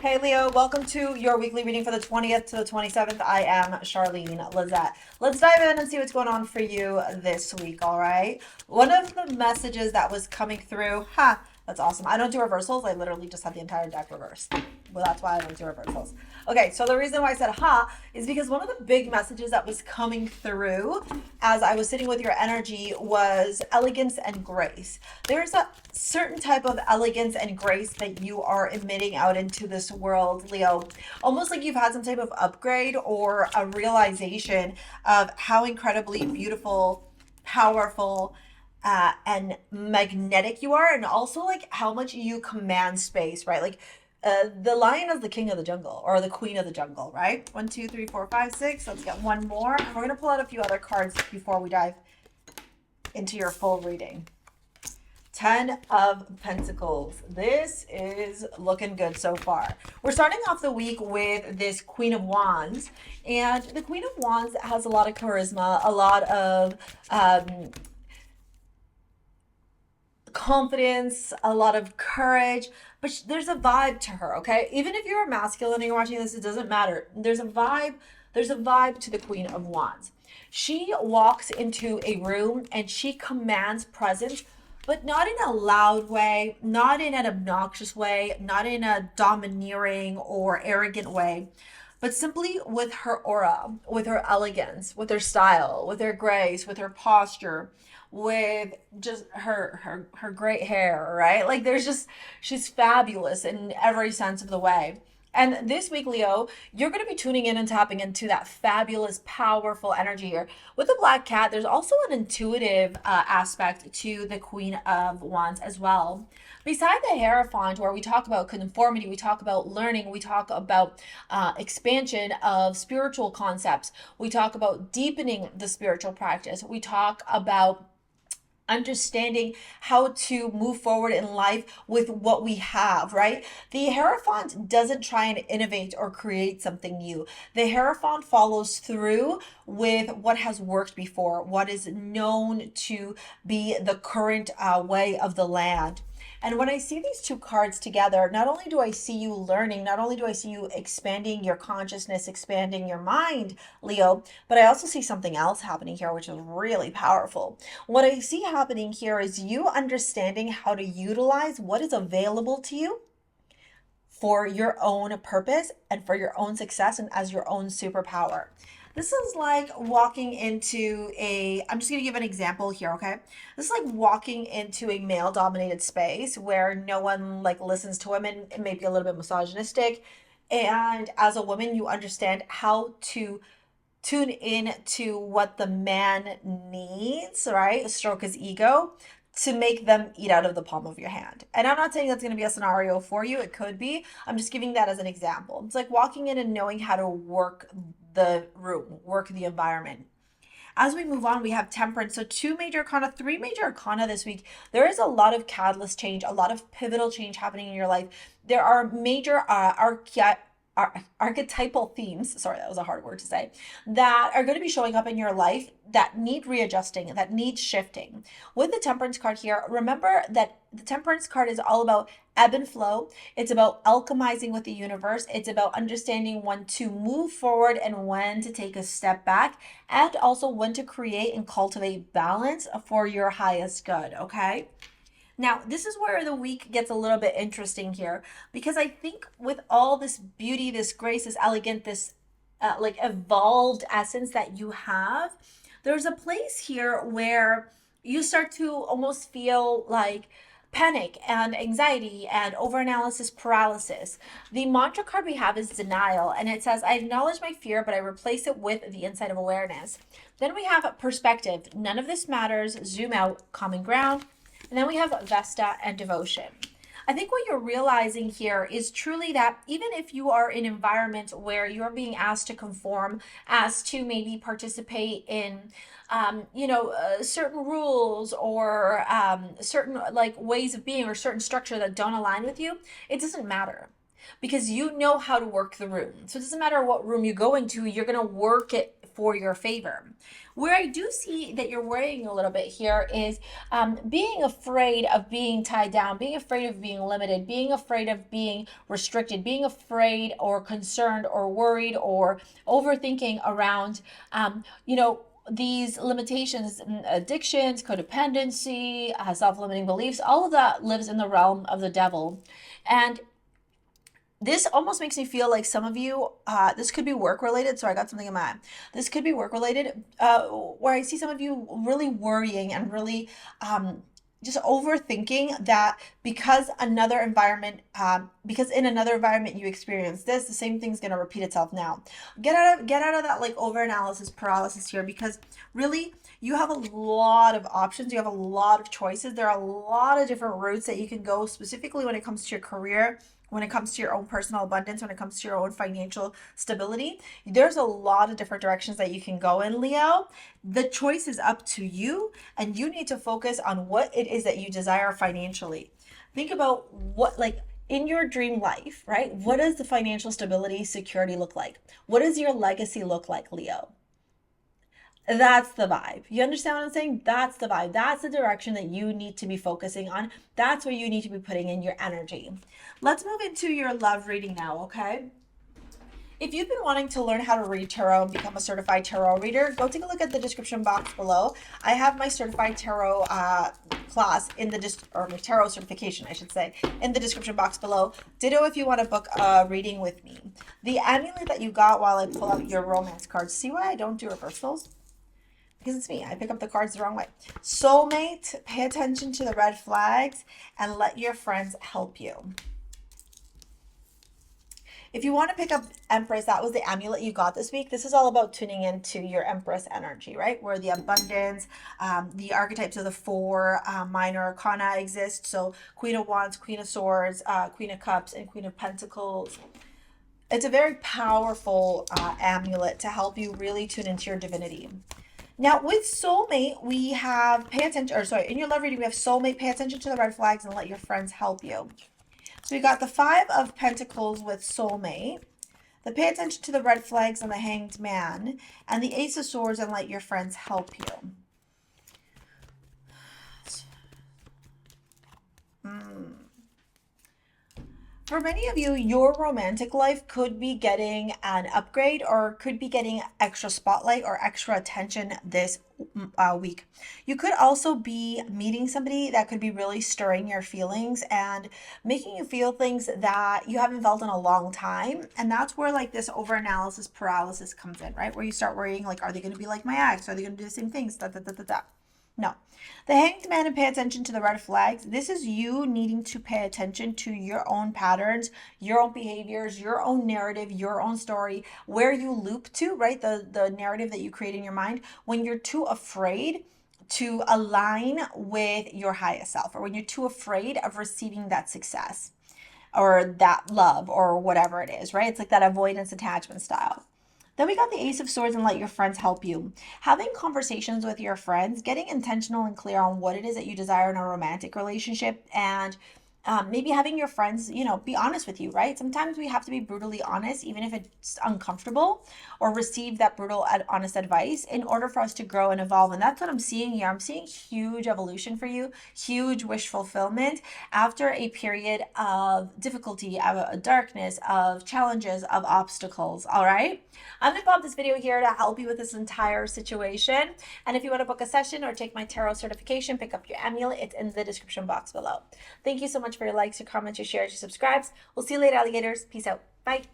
Hey Leo, welcome to your weekly reading for the 20th to the 27th. I am Charlene, Lizette. Let's dive in and see what's going on for you this week, all right? One of the messages that was coming through, that's awesome. I don't do reversals. I literally just have the entire deck reversed. Well, that's why I don't do reversals. Okay, so the reason why I said is because one of the big messages that was coming through as I was sitting with your energy was elegance and grace. There's a certain type of elegance and grace that you are emitting out into this world, Leo. Almost like you've had some type of upgrade or a realization of how incredibly beautiful, powerful, and magnetic you are, and also like how much you command space, right? Like the lion is the king of the jungle or the queen of the jungle, right? One, two, three, four, five, six. Let's get one more. And we're going to pull out a few other cards before we dive into your full reading. 10 of Pentacles. This is looking good so far. We're starting off the week with this Queen of Wands. And the Queen of Wands has a lot of charisma, a lot of confidence, a lot of courage, but there's a vibe to her, okay? Even if you're a masculine and you're watching this, it doesn't matter. There's a vibe to the Queen of Wands. She walks into a room and she commands presence, but not in a loud way, not in an obnoxious way, not in a domineering or arrogant way, but simply with her aura, with her elegance, with her style, with her grace, with her posture, with just her great hair, right? Like she's fabulous in every sense of the way. And this week, Leo, you're going to be tuning in and tapping into that fabulous, powerful energy here. With the Black Cat, there's also an intuitive aspect to the Queen of Wands as well. Beside the Hierophant, where we talk about conformity, we talk about learning, we talk about expansion of spiritual concepts, we talk about deepening the spiritual practice, we talk about understanding how to move forward in life with what we have, right? The Hierophant doesn't try and innovate or create something new. The Hierophant follows through with what has worked before, what is known to be the current way of the land. And when I see these two cards together, not only do I see you learning, not only do I see you expanding your consciousness, expanding your mind, Leo, but I also see something else happening here, which is really powerful. What I see happening here is you understanding how to utilize what is available to you for your own purpose and for your own success and as your own superpower. This is like walking into I'm just going to give an example here, okay? This is like walking into a male dominated space where no one like listens to women. It may be a little bit misogynistic. And as a woman, you understand how to tune in to what the man needs, right? Stroke his ego to make them eat out of the palm of your hand. And I'm not saying that's going to be a scenario for you. It could be. I'm just giving that as an example. It's like walking in and knowing how to work the room, work the environment. As we move on, we have Temperance. So three major arcana this week. There is a lot of catalyst change, a lot of pivotal change happening in your life. There are major archetypal themes, sorry, that was a hard word to say, that are going to be showing up in your life that need readjusting, that need shifting. With the Temperance card here, remember that the Temperance card is all about ebb and flow. It's about alchemizing with the universe. It's about understanding when to move forward and when to take a step back, and also when to create and cultivate balance for your highest good, okay? Now, this is where the week gets a little bit interesting here, because I think with all this beauty, this grace, this elegant, this like evolved essence that you have, there's a place here where you start to almost feel like panic and anxiety and overanalysis paralysis. The mantra card we have is denial, and it says, I acknowledge my fear, but I replace it with the insight of awareness. Then we have perspective. None of this matters. Zoom out. Common ground. And then we have Vesta and devotion. I think what you're realizing here is truly that even if you are in environments where you're being asked to conform, asked to maybe participate in, certain rules or certain like ways of being or certain structure that don't align with you, it doesn't matter because you know how to work the room. So it doesn't matter what room you go into, you're going to work it for your favor. Where I do see that you're worrying a little bit here is being afraid of being tied down, being afraid of being limited, being afraid of being restricted, being afraid or concerned or worried or overthinking around, these limitations, addictions, codependency, self-limiting beliefs. All of that lives in the realm of the devil. And this almost makes me feel like some of you, this could be work related. So I got something in my eye. This could be work related, where I see some of you really worrying and really just overthinking that because in another environment you experience this, the same thing's going to repeat itself now. Get out of that like over analysis paralysis here, because really you have a lot of options. You have a lot of choices. There are a lot of different routes that you can go, specifically when it comes to your career, when it comes to your own personal abundance, when it comes to your own financial stability. There's a lot of different directions that you can go in, Leo. The choice is up to you, and you need to focus on what it is that you desire financially. Think about what, like, in your dream life, right? What does the financial stability, security look like? What does your legacy look like, Leo? That's the vibe. You understand what I'm saying? That's the vibe. That's the direction that you need to be focusing on. That's where you need to be putting in your energy. Let's move into your love reading now, okay? If you've been wanting to learn how to read tarot and become a certified tarot reader, go take a look at the description box below. I have my certified tarot class in the or my tarot certification, I should say, in the description box below. Ditto if you want to book a reading with me. The amulet that you got while I pull out your romance cards. See why I don't do reversals? Because it's me. I pick up the cards the wrong way. Soulmate, pay attention to the red flags and let your friends help you. If you want to pick up Empress, that was the amulet you got this week. This is all about tuning into your Empress energy, right? Where the abundance, the archetypes of the four minor arcana exist. So Queen of Wands, Queen of Swords, Queen of Cups, and Queen of Pentacles. It's a very powerful amulet to help you really tune into your divinity. Now with soulmate, we have in your love reading, we have soulmate, pay attention to the red flags and let your friends help you. So we got the 5 of Pentacles with soulmate, the pay attention to the red flags and the hanged man, and the Ace of Swords and let your friends help you. For many of you, your romantic life could be getting an upgrade or could be getting extra spotlight or extra attention this week. You could also be meeting somebody that could be really stirring your feelings and making you feel things that you haven't felt in a long time. And that's where like this over-analysis paralysis comes in, right? Where you start worrying like, are they going to be like my ex? Are they going to do the same things? No. The hanged man and pay attention to the red flags. This is you needing to pay attention to your own patterns, your own behaviors, your own narrative, your own story, where you loop to, right? The narrative that you create in your mind when you're too afraid to align with your highest self, or when you're too afraid of receiving that success or that love or whatever it is, right? It's like that avoidance attachment style. Then we got the Ace of Swords and let your friends help you. Having conversations with your friends, getting intentional and clear on what it is that you desire in a romantic relationship, and maybe having your friends, be honest with you, right? Sometimes we have to be brutally honest, even if it's uncomfortable, or receive that brutal, honest advice in order for us to grow and evolve. And that's what I'm seeing here. I'm seeing huge evolution for you, huge wish fulfillment after a period of difficulty, of darkness, of challenges, of obstacles. All right. I'm going to pop this video here to help you with this entire situation. And if you want to book a session or take my tarot certification, pick up your amulet. It's in the description box below. Thank you so much for your likes, your comments, your shares, your subscribes. We'll see you later, alligators. Peace out. Bye.